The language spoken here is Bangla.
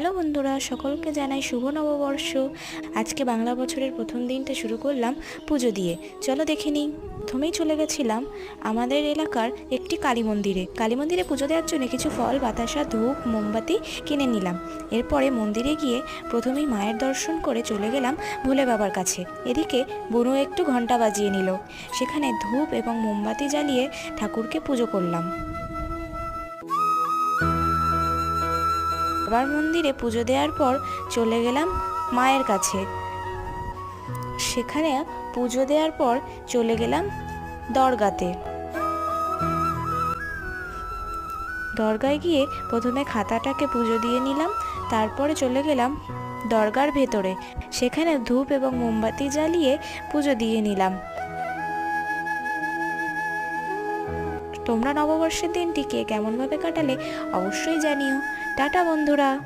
হ্যালো বন্ধুরা, সকলকে জানাই শুভ নববর্ষ। আজকে বাংলা বছরের প্রথম দিনটা শুরু করলাম পুজো দিয়ে। চলো দেখে নিই। প্রথমেই চলে গেছিলাম আমাদের এলাকার একটি কালী মন্দিরে পুজো দেওয়ার জন্য কিছু ফল, বাতাসা, ধূপ, মোমবাতি কিনে নিলাম। এরপরে মন্দিরে গিয়ে প্রথমেই মায়ের দর্শন করে চলে গেলাম ভোলে বাবার কাছে। এদিকে বুনু একটু ঘন্টা বাজিয়ে নিল। সেখানে ধূপ এবং মোমবাতি জ্বালিয়ে ঠাকুরকে পুজো করলাম। বাবার মন্দিরে পুজো দেওয়ার পর চলে গেলাম মায়ের কাছে। সেখানে পুজো দেওয়ার পর চলে গেলাম দরগাতে। দরগায় গিয়ে প্রথমে খাতাটাকে পুজো দিয়ে নিলাম, তারপরে চলে গেলাম দরগার ভেতরে। সেখানে ধূপ এবং মোমবাতি জ্বালিয়ে পুজো দিয়ে নিলাম। তোমরা নববর্ষের দিনটি কে কেমনভাবে কাটালে অবশ্যই জানিও। টাটা বন্ধুরা।